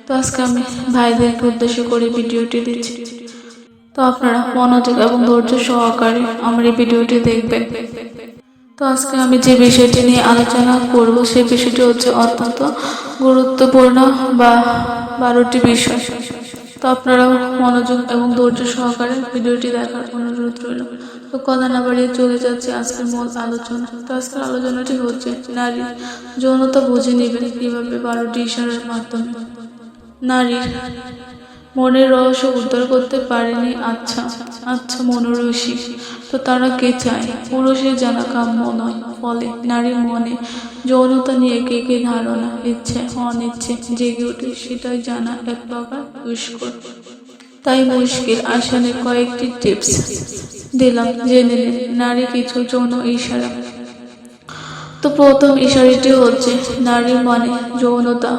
তো আজকে আমি ভাইদেরকে উদ্দেশ্য করে ভিডিওটি দিচ্ছি। তো আপনারা মনোযোগ এবং ধৈর্য সহকারে আমার এই ভিডিওটি দেখবেন। তো আজকে আমি যে বিষয়টি নিয়ে আলোচনা করব সেই বিষয়টি হচ্ছে অত্যন্ত গুরুত্বপূর্ণ বা 12টি বিষয়। তো আপনারা মনোযোগ এবং ধৈর্য সহকারে ভিডিওটি দেখার অনুরোধ রইল। তো কথা না বাড়িয়ে চলে যাচ্ছে আজকের মূল আলোচনা। তো আজকের আলোচনাটি হচ্ছে নারী যৌনতা বুঝে নেবেন কিভাবে 12টি ইশারার মাধ্যমে। নারীর মনের রহস্য উদ্ধার করতে পারেনি আচ্ছা মনোরসী। তো তারা কে চায়? পুরুষের জানা কাম্য নয়। ফলে নারীর মনে যৌনতা নিয়ে কে ধারণা, ইচ্ছে অনিচ্ছে জেগে ওঠে সেটাই জানা এক প্রকার দুষ্কর। তাই মুশকিল আসানের কয়েকটি টিপস দিলাম, জেনে নিন নারী কিছু যৌন ইশারা। তো প্রথম ইশারাটি হচ্ছে নারীর মনে যৌনতা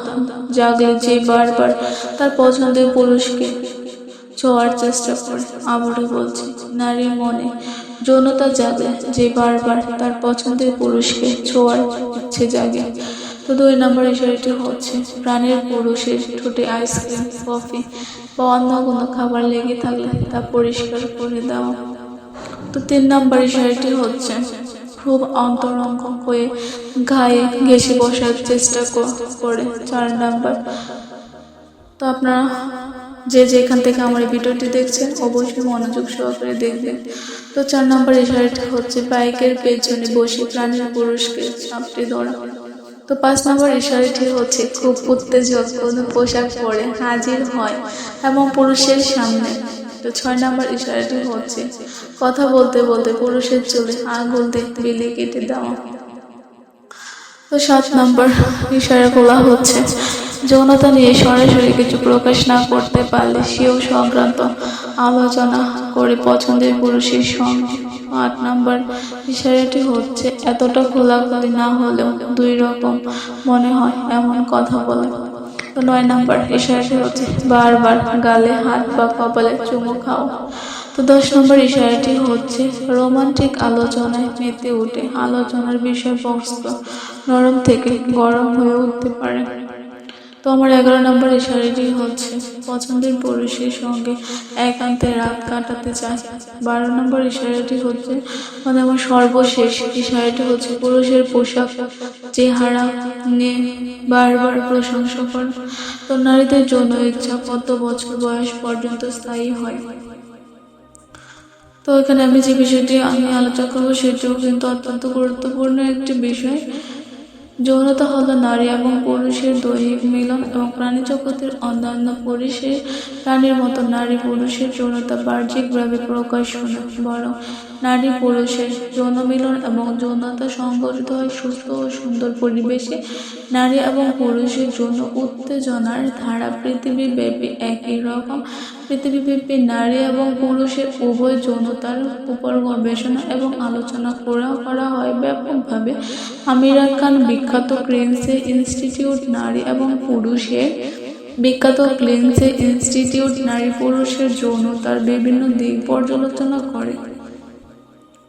জাগলে যে বারবার তার পছন্দের পুরুষকে ছোঁয়ার চেষ্টা করে। আবারও বলছি, নারীর মনে যৌনতা জাগলে যে বারবার তার পছন্দের পুরুষকে ছোঁয়ার ইচ্ছে জাগে। তো 2 নম্বর ইশারাটি হচ্ছে প্রাণের পুরুষের ঠোঁটে আইসক্রিম, কফি বা অন্য কোনো খাবার লেগে থাকলে তা পরিষ্কার করে দেওয়া। তো 3 নম্বর ইশারাটি হচ্ছে খুব অন্তরঙ্গ হয়ে গায়ে ঘেঁষে বসার চেষ্টা করে। 4 নাম্বার, তো আপনারা যে যেখান থেকে আমার এই ভিডিওটি দেখছেন অবশ্যই মনোযোগ সহকারে দেখবেন। তো 4 নম্বর ইশারাটি হচ্ছে বাইকের পেছনে বসে প্রাণের পুরুষকে চাপটে ধরা। তো 5 নম্বর ইশারাটি হচ্ছে খুব উত্তেজক কোনো পোশাক পরে হাজির হয় এবং পুরুষের সামনে। তো 6 নম্বর ইশারাটি হচ্ছে কথা বলতে বলতে পুরুষের চুলে আঙুল দিয়ে বিলি কেটে দেওয়া। তো 7 নম্বর ইশারাগুলো হচ্ছে যৌনতা নিয়ে সরাসরি কিছু প্রকাশ না করতে পারলে সেও সংক্রান্ত আলোচনা করে পছন্দের পুরুষের সঙ্গে। 8 নম্বর ইশারাটি হচ্ছে এতটা খোলাখুলি না হলেও 2 রকম মনে হয় এমন কথা বলে। তো 9 নম্বর ইশারাটি হচ্ছে বারবার গালে হাত বা কপালে চুমু খাও। তো 10 নম্বর ইশারাটি হচ্ছে রোমান্টিক আলোচনায় মেতে উঠে আলোচনার বিষয়বস্তু নরম থেকে গরম হয়ে উঠতে পারে। তো আমার 11 নম্বর ইশারাটি হচ্ছে পছন্দের পুরুষের সঙ্গে একান্তে রাত কাটাতে চায়। 12 নম্বর ইশারাটি হচ্ছে আমার সর্বশেষ ইশারাটি হচ্ছে পুরুষের পোশাক চেহারা নিয়ে বারবার প্রশংসা করে। তো নারীদের জন্য ইচ্ছা কত বছর বয়স পর্যন্ত স্থায়ী হয়? তো এখানে আমি যে বিষয়টি আলোচনা করবো সেটিও কিন্তু অত্যন্ত গুরুত্বপূর্ণ একটি বিষয়। যৌনতা হলো নারী এবং পুরুষের দৈহিক মিলন এবং প্রাণী জগতের অন্যান্য পুরুষের প্রাণীর মতো নারী পুরুষের যৌনতা বাহ্যিকভাবে প্রকাশ নয়, বরং নারী পুরুষের যৌন মিলন এবং যৌনতা সংগঠিত হয় সুস্থ ও সুন্দর পরিবেশে। নারী এবং পুরুষের যৌন উত্তেজনার ধারা পৃথিবীব্যাপী একই রকম। পৃথিবীব্যাপী নারী এবং পুরুষের উভয় যৌনতার উপর গবেষণা এবং আলোচনা করা হয় ব্যাপকভাবে। আমিরা খান বিখ্যাত ক্লিন্সে ইনস্টিটিউট নারী এবং পুরুষের নারী পুরুষের যৌনতার বিভিন্ন দিক পর্যালোচনা করে।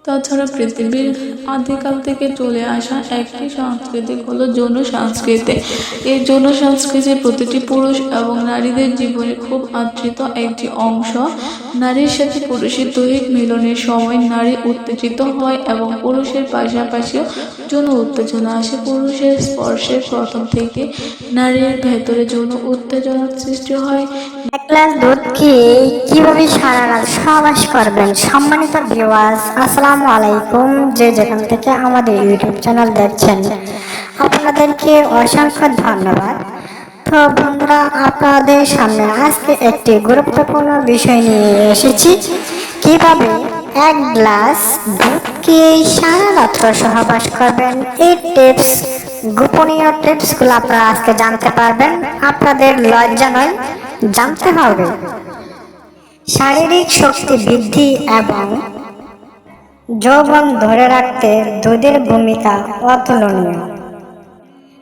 তাছাড়া পৃথিবীর আদিকাল থেকে চলে আসা একটি সংস্কৃতি হলো যৌন সংস্কৃতি। এই যৌন সংস্কৃতির প্রতিটি পুরুষ এবং নারীদের জীবনে খুব আদৃত একটি অংশ। নারীর সাথে পুরুষের দৈহিক মিলনের সময় নারী উত্তেজিত হয় এবং পুরুষের পাশাপাশিও যৌন উত্তেজনা আসে। পুরুষের স্পর্শের প্রথম থেকে নারীর ভেতরে যৌন উত্তেজনার সৃষ্টি হয়। এক গ্লাস দুধ খেয়ে কিভাবে সারা রাত সহবাস করবেন? সম্মানিত ভিউয়ার্স, আসসালামু আলাইকুম। যে যেখান থেকে আমাদের ইউটিউব চ্যানেল দেখছেন আপনাদেরকে অসংখ্য ধন্যবাদ। তো বন্ধুরা, আপনাদের সামনে আজকে একটি গুরুত্বপূর্ণ বিষয় নিয়ে এসেছি। কিভাবে এক গ্লাস দুধ খেয়ে সারা রাত্র সহবাস করবেন, এই টিপস, গোপনীয় টিপসগুলো আপনারা আজকে জানতে পারবেন। আপনাদের লজ্জা নয়, জানতে হবে। শারীরিক শক্তি বৃদ্ধি এবং যৌবন ধরে রাখতে দুধের ভূমিকা অতুলনীয়।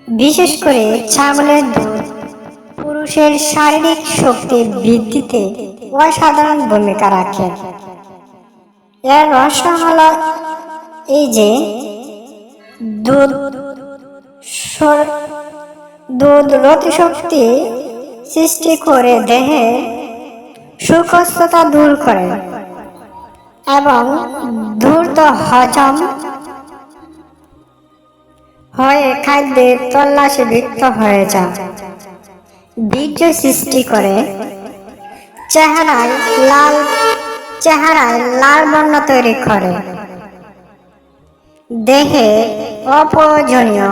বিশেষ করে ছাগলের দুধ পুরুষের শারীরিক শক্তি বৃদ্ধিতে অসাধারণ ভূমিকা রাখে। এর রহস্য হলো এই যে দুধ রতি শক্তি সৃষ্টি করে দেহে সুকষ্টতা দূর করে এবং দ্রুত হজম হয়ে খাদ্যের তল্লাশি বৃত্ত হয়ে যায়। বীর্য সৃষ্টি করে চেহারায় লাল বর্ণ তৈরি করে, দেহে অপ্রয়োজনীয়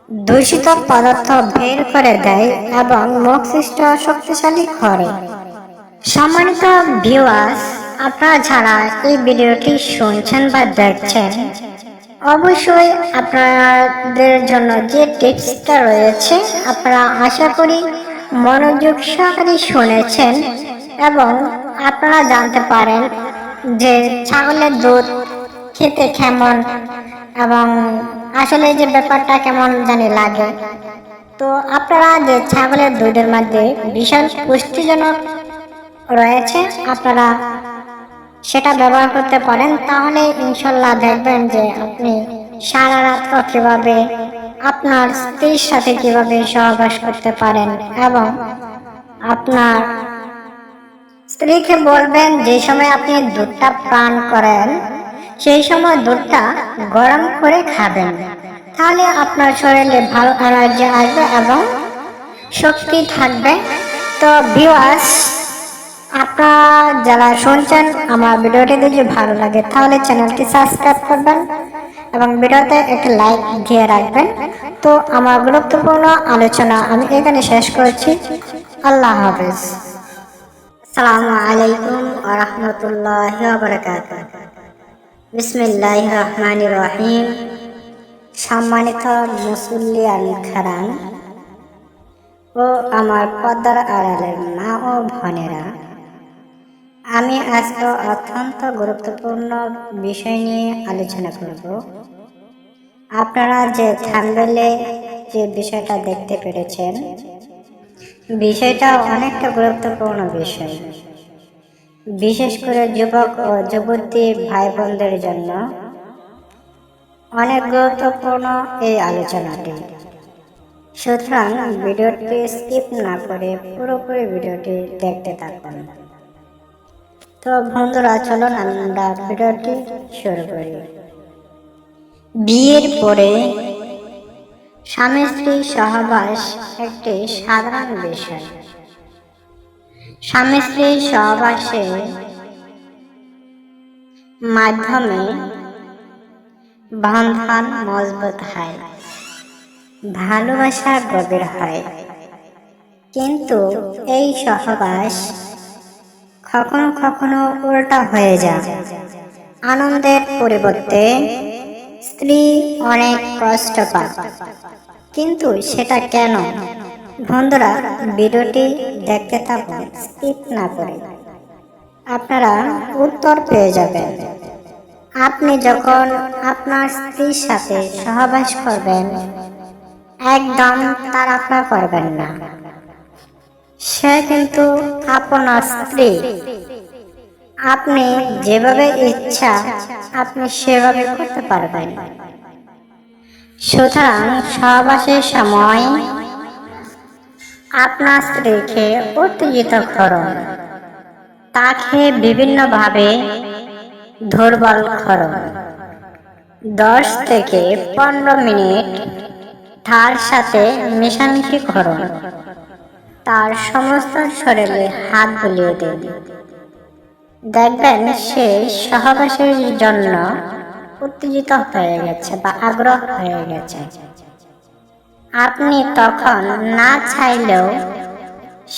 দূষিত পদার্থ বের করে দেয় এবং মস্তিষ্ক শক্তিশালী করে। সম্মানিত ভিউয়ার্স, আপনারা যারা এই ভিডিওটি শুনছেন বা দেখছেন, অবশ্যই আপনাদের জন্য যে টিপসটা রয়েছে আপনারা আশা করি মনোযোগ সহকারে শুনেছেন এবং আপনারা জানতে পারেন যে ছাগলের দুধ খেতে কেমন এবং আসলে যে ব্যাপারটা কেমন জানি লাগে। তো আপনারা যে ছাগলের দুধের মধ্যে বিশাল পুষ্টিজনক রয়েছে, আপনারা সেটা ব্যবহার করতে পারেন। তাহলে ইনশাল্লাহ দেখবেন যে আপনি সারা রাত কিভাবে আপনার স্ত্রীর সাথে কিভাবে সহবাস করতে পারেন এবং আপনার স্ত্রীকে বলবেন যে সময় আপনি দুধটা পান করেন সেই সময় দুধটা গরম করে খাবেন, তাহলে আপনার শরীরে ভালো এনার্জি আসবে এবং শক্তি থাকবে। তো ভিউয়ার্স, আপনারা যারা শুনছেন আমার ভিডিওটি যদি ভালো লাগে তাহলে চ্যানেলটি সাবস্ক্রাইব করবেন এবং ভিডিওতে একটি লাইক দিয়ে রাখবেন। তো আমার গুরুত্বপূর্ণ আলোচনা আমি এখানে শেষ করছি। আল্লাহ হাফেজ। আসসালামু আলাইকুম ওয়া রাহমাতুল্লাহি ওয়া বারাকাতুহু। বিসমিল্লাহির রহমানির রহিম। সম্মানিত মুসল্লিয়ান কিরাম ও আমার পর্দার আড়ালের মা ও বোনেরা, আমি আজকে অত্যন্ত গুরুত্বপূর্ণ বিষয় নিয়ে আলোচনা করব। আপনারা যে থাম্বনেলে যে বিষয়টা দেখতে পেরেছেন, বিষয়টা অনেকটা গুরুত্বপূর্ণ বিষয়, বিশেষ করে যুবক ও যুবতী ভাই বোনদের জন্য অনেক গুরুত্বপূর্ণ এই আলোচনাটি। সুতরাং ভিডিওটি স্কিপ না করে পুরোপুরি ভিডিওটি দেখতে থাকুন। তো বন্ধুরা, চলুন আমরা ভিডিওটি শুরু করি। বিয়ের পরে স্বামী স্ত্রী সহবাস একটি সাধারণ বিষয়। স্বামী স্ত্রী সহবাসের মাধ্যমে বন্ধন মজবুত হয়, ভালোবাসা গভীর হয়। কিন্তু এই সহবাস কখনো কখনো উল্টা হয়ে যায়। আনন্দের পরিবর্তে স্ত্রী অনেক কষ্ট পায়। কিন্তু সেটা কেন? বন্ধুরা, ভিডিওটি দেখতে থাকুন, স্কিপ না করে। আপনারা উত্তর পেয়ে যাবেন। আপনি যখন আপনার স্ত্রীর সাথে সহবাস করবেন, একদম তাড়াহুড়া করবেন না। সে কিন্তু আপনার স্ত্রী। আপনি যেভাবে ইচ্ছা আপনি সেভাবে করতে পারবেন। সুতরাং সহবাসের সময় আপনার স্ত্রীকে উত্তেজিত করুন, তাকে বিভিন্নভাবে দুর্বল করুন। 10 থেকে 15 মিনিট তার সাথে মেশামেশি করুন। তার সমস্ত শরীরে হাত বুলিয়ে দিন। দেখবেন সে সহবাসের জন্য উত্তেজিত হয়ে গেছে বা আগ্রহ হয়ে গেছে। আপনি তখন না চাইলেও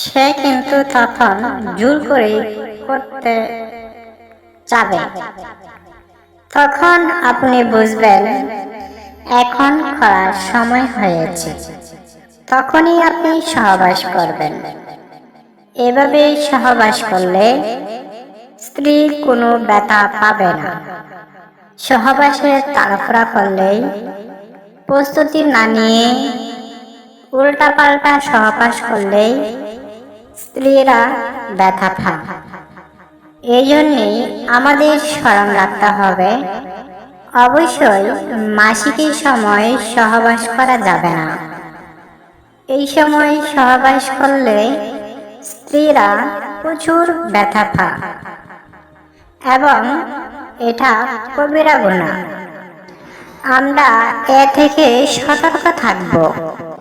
সে কিন্তু তখন জোর করে করতে চাবে। তখন আপনি বুঝবেন এখন করার সময় হয়েছে, তখনই আপনি সহবাস করবেন। এভাবে সহবাস করলে স্ত্রী কোনো ব্যথা পাবে না। সহবাসে তাড়াহুড়া করলেই, প্রস্তুতি না নিয়ে উল্টাপাল্টা সহবাস করলেই স্ত্রীরা ব্যথা পায়। এই জন্যই আমাদের স্মরণ রাখতে হবে, অবশ্যই মাসিকের সময় সহবাস করা যাবে না। এই সময় সহবাস করলে স্ত্রীরা প্রচুর ব্যথা পায় এবং এটা কবিরা গুনাহ। আমরা এ থেকে সতর্ক থাকব।